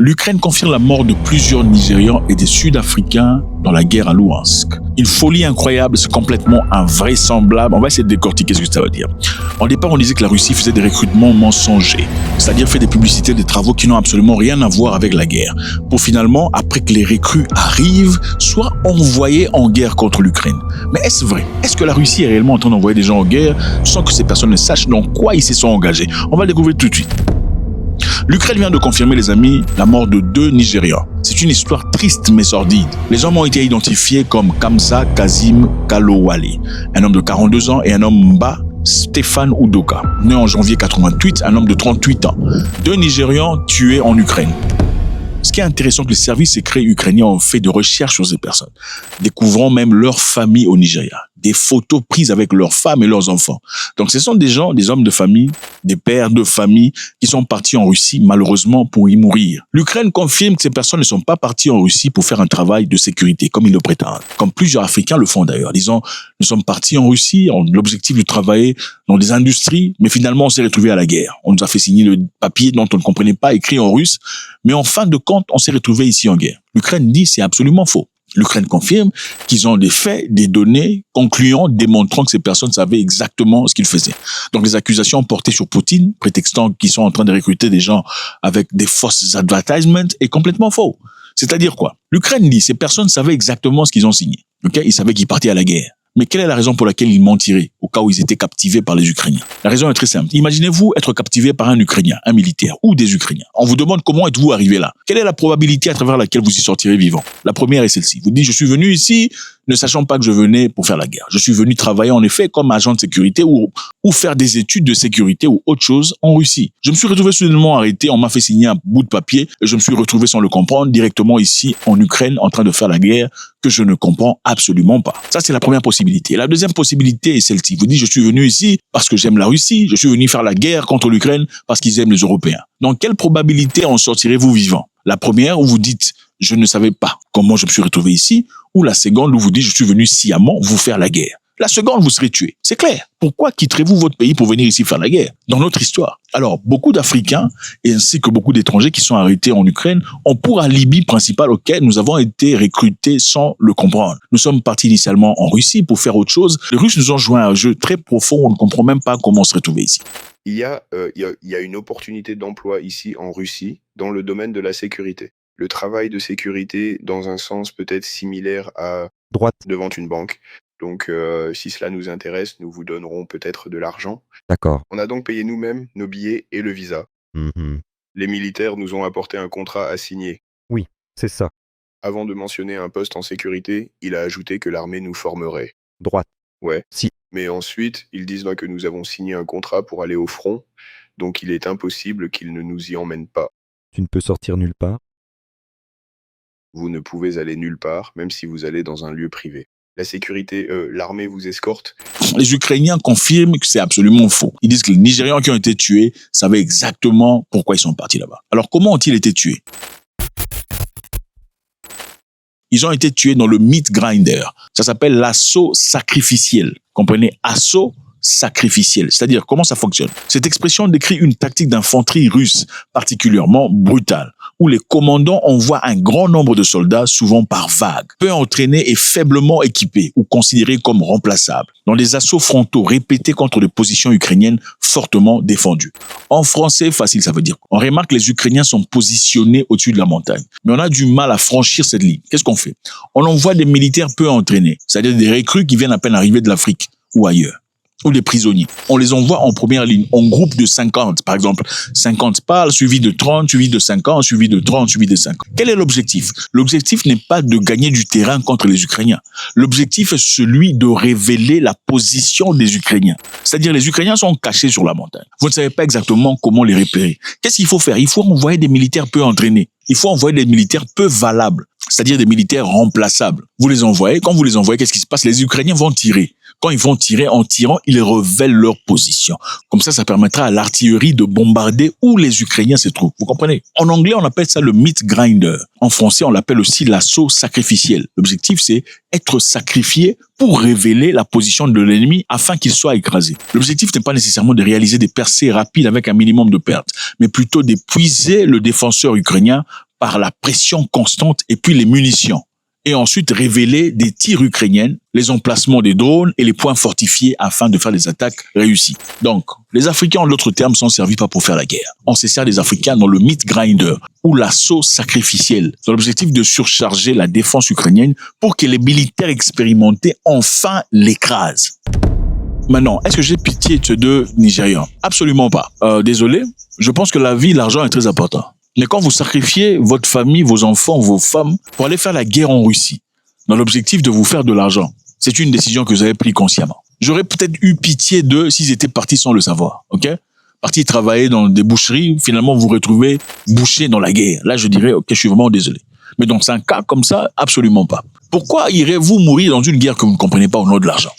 L'Ukraine confirme la mort de plusieurs Nigérians et des Sud-Africains dans la guerre à Louhansk. Une folie incroyable, c'est complètement invraisemblable. On va essayer de décortiquer ce que ça veut dire. Au départ, on disait que la Russie faisait des recrutements mensongers, c'est-à-dire fait des publicités, des travaux qui n'ont absolument rien à voir avec la guerre, pour finalement, après que les recrues arrivent, soit envoyés en guerre contre l'Ukraine. Mais est-ce vrai? Est-ce que la Russie est réellement en train d'envoyer des gens en guerre sans que ces personnes ne sachent dans quoi ils se sont engagés? On va le découvrir tout de suite. L'Ukraine vient de confirmer, les amis, la mort de 2 Nigérians. C'est une histoire triste mais sordide. Les hommes ont été identifiés comme Kamsa Kazim Kalowale, un homme de 42 ans, et un homme Mba Stéphane Udoka, né en janvier 88, un homme de 38 ans. 2 Nigérians tués en Ukraine. Ce qui est intéressant, que les services secrets ukrainiens ont fait de recherches sur ces personnes, découvrant même leur famille au Nigeria, des photos prises avec leurs femmes et leurs enfants. Donc ce sont des gens, des hommes de famille, des pères de famille qui sont partis en Russie malheureusement pour y mourir. L'Ukraine confirme que ces personnes ne sont pas parties en Russie pour faire un travail de sécurité comme ils le prétendent, comme plusieurs Africains le font d'ailleurs, disant nous sommes partis en Russie en l'objectif de travailler dans des industries, mais finalement on s'est retrouvés à la guerre. On nous a fait signer le papier dont on ne comprenait pas, écrit en russe, mais en fin de compte on s'est retrouvés ici en guerre. L'Ukraine dit c'est absolument faux. L'Ukraine confirme qu'ils ont des faits, des données concluants démontrant que ces personnes savaient exactement ce qu'ils faisaient. Donc les accusations portées sur Poutine, prétextant qu'ils sont en train de recruter des gens avec des fausses advertisements, est complètement faux. C'est-à-dire quoi? L'Ukraine dit ces personnes savaient exactement ce qu'ils ont signé. Okay? Ils savaient qu'ils partaient à la guerre. Mais quelle est la raison pour laquelle ils mentiraient au cas où ils étaient captivés par les Ukrainiens? La raison est très simple. Imaginez-vous être captivé par un Ukrainien, un militaire ou des Ukrainiens. On vous demande comment êtes-vous arrivé là? Quelle est la probabilité à travers laquelle vous y sortirez vivant? La première est celle-ci. Vous dites, je suis venu ici ne sachant pas que je venais pour faire la guerre. Je suis venu travailler en effet comme agent de sécurité ou faire des études de sécurité ou autre chose en Russie. Je me suis retrouvé soudainement arrêté, on m'a fait signer un bout de papier et je me suis retrouvé sans le comprendre directement ici en Ukraine en train de faire la guerre que je ne comprends absolument pas. Ça, c'est la première possibilité. La deuxième possibilité est celle-ci. Vous dites, je suis venu ici parce que j'aime la Russie, je suis venu faire la guerre contre l'Ukraine parce qu'ils aiment les Européens. Dans quelle probabilité en sortirez-vous vivant? La première où vous dites, je ne savais pas comment je me suis retrouvé ici, ou la seconde où vous dites, je suis venu sciemment vous faire la guerre. La seconde, vous serez tué. C'est clair. Pourquoi quitterez-vous votre pays pour venir ici faire la guerre? Dans notre histoire. Alors, beaucoup d'Africains, et ainsi que beaucoup d'étrangers qui sont arrêtés en Ukraine, ont pour alibi principal auquel nous avons été recrutés sans le comprendre. Nous sommes partis initialement en Russie pour faire autre chose. Les Russes nous ont joué à un jeu très profond, on ne comprend même pas comment on se retrouvait ici. Il y a une opportunité d'emploi ici en Russie dans le domaine de la sécurité. Le travail de sécurité, dans un sens peut-être similaire à Droite. devant une banque. Donc, si cela nous intéresse, nous vous donnerons peut-être de l'argent. D'accord. On a donc payé nous-mêmes nos billets et le visa. Mhm. Les militaires nous ont apporté un contrat à signer. Oui, c'est ça. Avant de mentionner un poste en sécurité, il a ajouté que l'armée nous formerait. Droite. Ouais. Si. Mais ensuite, ils disent que nous avons signé un contrat pour aller au front, donc il est impossible qu'ils ne nous y emmènent pas. Tu ne peux sortir nulle part. Vous ne pouvez aller nulle part, même si vous allez dans un lieu privé. La sécurité, l'armée vous escorte. Les Ukrainiens confirment que c'est absolument faux. Ils disent que les Nigérians qui ont été tués savaient exactement pourquoi ils sont partis là-bas. Alors comment ont-ils été tués? Ils ont été tués dans le meat grinder. Ça s'appelle l'assaut sacrificiel. Comprenez? Assaut sacrificiel. C'est-à-dire, comment ça fonctionne? Cette expression décrit une tactique d'infanterie russe particulièrement brutale, où les commandants envoient un grand nombre de soldats, souvent par vagues, peu entraînés et faiblement équipés, ou considérés comme remplaçables, dans des assauts frontaux répétés contre des positions ukrainiennes fortement défendues. En français, facile, ça veut dire. On remarque que les Ukrainiens sont positionnés au-dessus de la montagne, mais on a du mal à franchir cette ligne. Qu'est-ce qu'on fait? On envoie des militaires peu entraînés, c'est-à-dire des recrues qui viennent à peine arriver de l'Afrique ou ailleurs, ou des prisonniers. On les envoie en première ligne, en groupe de 50, par exemple. 50 parlent, suivi de 30, suivi de 50, suivi de 30, suivi de 50. Quel est l'objectif? L'objectif n'est pas de gagner du terrain contre les Ukrainiens. L'objectif est celui de révéler la position des Ukrainiens. C'est-à-dire, les Ukrainiens sont cachés sur la montagne. Vous ne savez pas exactement comment les repérer. Qu'est-ce qu'il faut faire? Il faut envoyer des militaires peu entraînés. Il faut envoyer des militaires peu valables, c'est-à-dire des militaires remplaçables. Vous les envoyez, quand vous les envoyez, qu'est-ce qui se passe? Les Ukrainiens vont tirer. Quand ils vont tirer, en tirant, ils révèlent leur position. Comme ça permettra à l'artillerie de bombarder où les Ukrainiens se trouvent. Vous comprenez? En anglais, on appelle ça le meat grinder. En français, on l'appelle aussi l'assaut sacrificiel. L'objectif, c'est être sacrifié pour révéler la position de l'ennemi afin qu'il soit écrasé. L'objectif n'est pas nécessairement de réaliser des percées rapides avec un minimum de pertes, mais plutôt d'épuiser le défenseur ukrainien par la pression constante et puis les munitions. Et ensuite révéler des tirs ukrainiennes, les emplacements des drones et les points fortifiés afin de faire des attaques réussies. Donc, les Africains, en d'autres termes, sont servis pas pour faire la guerre. On se sert des Africains dans le meat grinder ou l'assaut sacrificiel, dans l'objectif de surcharger la défense ukrainienne pour que les militaires expérimentés enfin l'écrasent. Maintenant, est-ce que j'ai pitié de ces deux Nigérians? Absolument pas. Désolé, je pense que la vie, l'argent est très important. Mais quand vous sacrifiez votre famille, vos enfants, vos femmes pour aller faire la guerre en Russie, dans l'objectif de vous faire de l'argent, c'est une décision que vous avez prise consciemment. J'aurais peut-être eu pitié d'eux s'ils étaient partis sans le savoir, ok? Partis travailler dans des boucheries, finalement vous vous retrouvez bouché dans la guerre. Là, je dirais, ok, je suis vraiment désolé. Mais dans un cas comme ça, absolument pas. Pourquoi irez-vous mourir dans une guerre que vous ne comprenez pas au nom de l'argent?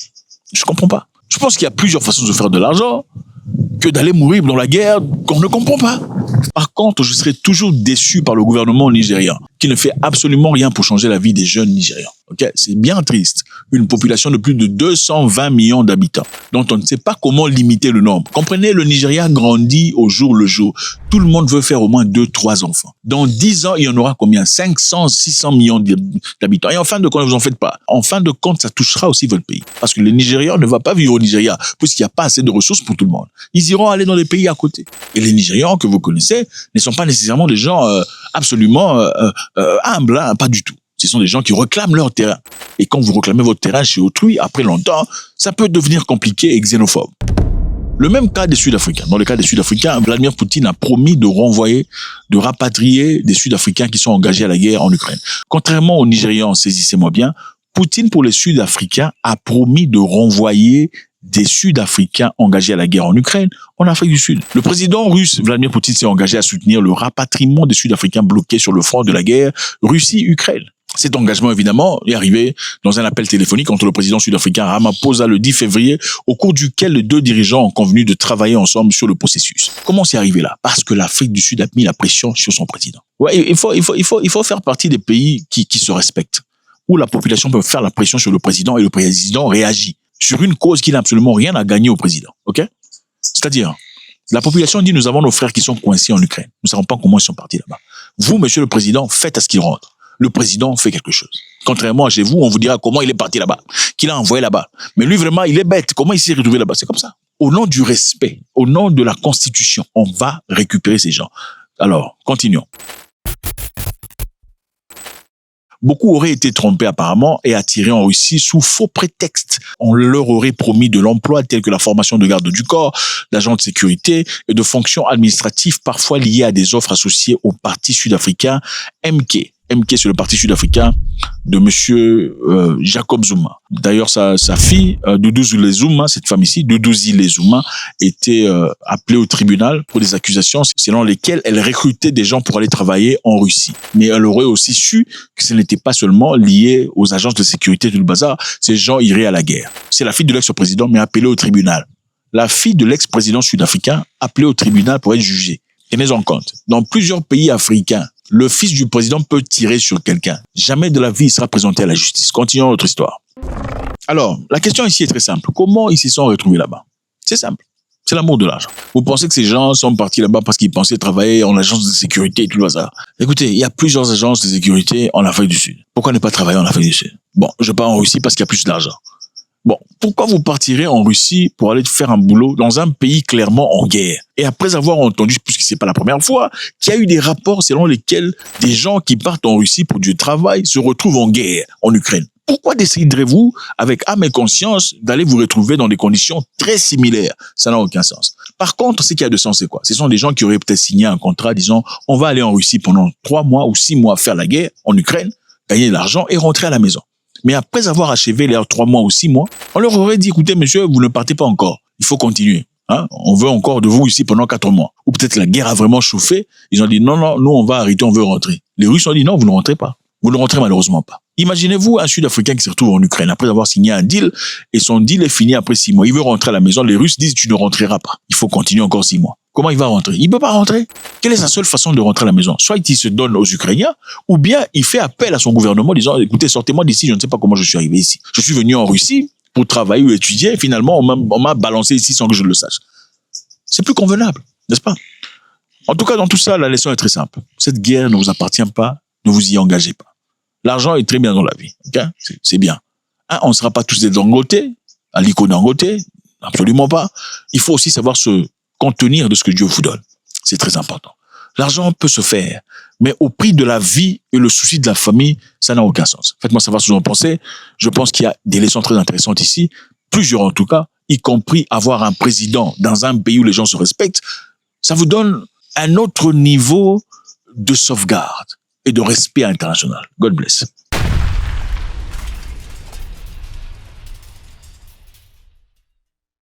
Je comprends pas. Je pense qu'il y a plusieurs façons de faire de l'argent que d'aller mourir dans la guerre qu'on ne comprend pas. Par contre, je serai toujours déçu par le gouvernement nigérian, qui ne fait absolument rien pour changer la vie des jeunes Nigérians. Okay? C'est bien triste. Une population de plus de 220 millions d'habitants, dont on ne sait pas comment limiter le nombre. Comprenez, le Nigeria grandit au jour le jour. Tout le monde veut faire au moins 2-3 enfants. Dans 10 ans, il y en aura combien? 500, 600 millions d'habitants. Et en fin de compte, vous en faites pas. En fin de compte, ça touchera aussi votre pays. Parce que les Nigérians ne vont pas vivre au Nigeria, puisqu'il n'y a pas assez de ressources pour tout le monde. Ils iront aller dans les pays à côté. Et les Nigérians que vous connaissez ne sont pas nécessairement des gens absolument humbles, hein, pas du tout. Ce sont des gens qui réclament leur terrain. Et quand vous réclamez votre terrain chez autrui, après longtemps, ça peut devenir compliqué et xénophobe. Le même cas des Sud-Africains. Dans le cas des Sud-Africains, Vladimir Poutine a promis de renvoyer, de rapatrier des Sud-Africains qui sont engagés à la guerre en Ukraine. Contrairement aux Nigérians, saisissez-moi bien, Poutine pour les Sud-Africains a promis de renvoyer des Sud-Africains engagés à la guerre en Ukraine, en Afrique du Sud. Le président russe Vladimir Poutine s'est engagé à soutenir le rapatriement des Sud-Africains bloqués sur le front de la guerre Russie-Ukraine. Cet engagement, évidemment, est arrivé dans un appel téléphonique entre le président sud-africain Ramaphosa le 10 février, au cours duquel les deux dirigeants ont convenu de travailler ensemble sur le processus. Comment c'est arrivé là? Parce que l'Afrique du Sud a mis la pression sur son président. Ouais, il faut faire partie des pays qui se respectent, où la population peut faire la pression sur le président et le président réagit sur une cause qui n'a absolument rien à gagner au président. Ok? C'est-à-dire, la population dit, nous avons nos frères qui sont coincés en Ukraine. Nous ne savons pas comment ils sont partis là-bas. Vous, monsieur le président, faites à ce qu'ils rentrent. Le président fait quelque chose. Contrairement à chez vous, on vous dira comment il est parti là-bas, qu'il a envoyé là-bas. Mais lui, vraiment, il est bête. Comment il s'est retrouvé là-bas? C'est comme ça. Au nom du respect, au nom de la Constitution, on va récupérer ces gens. Alors, continuons. Beaucoup auraient été trompés apparemment et attirés en Russie sous faux prétextes. On leur aurait promis de l'emploi tel que la formation de garde du corps, d'agents de sécurité et de fonctions administratives parfois liées à des offres associées au parti sud-africain MK. MK, c'est le parti sud-africain de monsieur Jacob Zuma. D'ailleurs, sa fille, Duduzi Zuma, cette femme ici, Duduzi Zuma, était appelée au tribunal pour des accusations selon lesquelles elle recrutait des gens pour aller travailler en Russie. Mais elle aurait aussi su que ce n'était pas seulement lié aux agences de sécurité du bazar, ces gens iraient à la guerre. C'est la fille de l'ex-président, mais appelée au tribunal. La fille de l'ex-président sud-africain appelée au tribunal pour être jugée. Tenez-en compte. Dans plusieurs pays africains, le fils du président peut tirer sur quelqu'un. Jamais de la vie il sera présenté à la justice. Continuons notre histoire. Alors, la question ici est très simple. Comment ils se sont retrouvés là-bas? C'est simple. C'est l'amour de l'argent. Vous pensez que ces gens sont partis là-bas parce qu'ils pensaient travailler en agence de sécurité et tout le bazar? Écoutez, il y a plusieurs agences de sécurité en Afrique du Sud. Pourquoi ne pas travailler en Afrique du Sud? Bon, je pars en Russie parce qu'il y a plus d'argent. Bon, pourquoi vous partirez en Russie pour aller faire un boulot dans un pays clairement en guerre? Et après avoir entendu, puisque c'est pas la première fois, qu'il y a eu des rapports selon lesquels des gens qui partent en Russie pour du travail se retrouvent en guerre en Ukraine. Pourquoi déciderez-vous, avec âme et conscience, d'aller vous retrouver dans des conditions très similaires? Ça n'a aucun sens. Par contre, ce qui a de sens, c'est quoi? Ce sont des gens qui auraient peut-être signé un contrat disant, on va aller en Russie pendant 3 mois ou 6 mois faire la guerre en Ukraine, gagner de l'argent et rentrer à la maison. Mais après avoir achevé les 3 mois ou 6 mois, on leur aurait dit, écoutez, monsieur, vous ne partez pas encore. Il faut continuer. Hein? On veut encore de vous ici pendant 4 mois. Ou peut-être la guerre a vraiment chauffé. Ils ont dit, non, nous, on va arrêter, on veut rentrer. Les Russes ont dit, non, vous ne rentrez pas. Vous ne rentrez malheureusement pas. Imaginez-vous un Sud-Africain qui se retrouve en Ukraine après avoir signé un deal et son deal est fini après 6 mois. Il veut rentrer à la maison. Les Russes disent, tu ne rentreras pas. Il faut continuer encore 6 mois. Comment il va rentrer? Il ne peut pas rentrer. Quelle est sa seule façon de rentrer à la maison? Soit il se donne aux Ukrainiens, ou bien il fait appel à son gouvernement disant, écoutez, sortez-moi d'ici, je ne sais pas comment je suis arrivé ici. Je suis venu en Russie pour travailler ou étudier, et finalement, on m'a balancé ici sans que je le sache. C'est plus convenable, n'est-ce pas? En tout cas, dans tout ça, la leçon est très simple. Cette guerre ne vous appartient pas, ne vous y engagez pas. L'argent est très bien dans la vie. Okay? C'est bien. Hein, on ne sera pas tous des Dangote, Aliko Dangote, absolument pas. Il faut aussi savoir se contenir de ce que Dieu vous donne. C'est très important. L'argent peut se faire, mais au prix de la vie et le souci de la famille, ça n'a aucun sens. Faites-moi savoir ce que vous en pensez. Je pense qu'il y a des leçons très intéressantes ici, plusieurs en tout cas, y compris avoir un président dans un pays où les gens se respectent. Ça vous donne un autre niveau de sauvegarde et de respect international. God bless.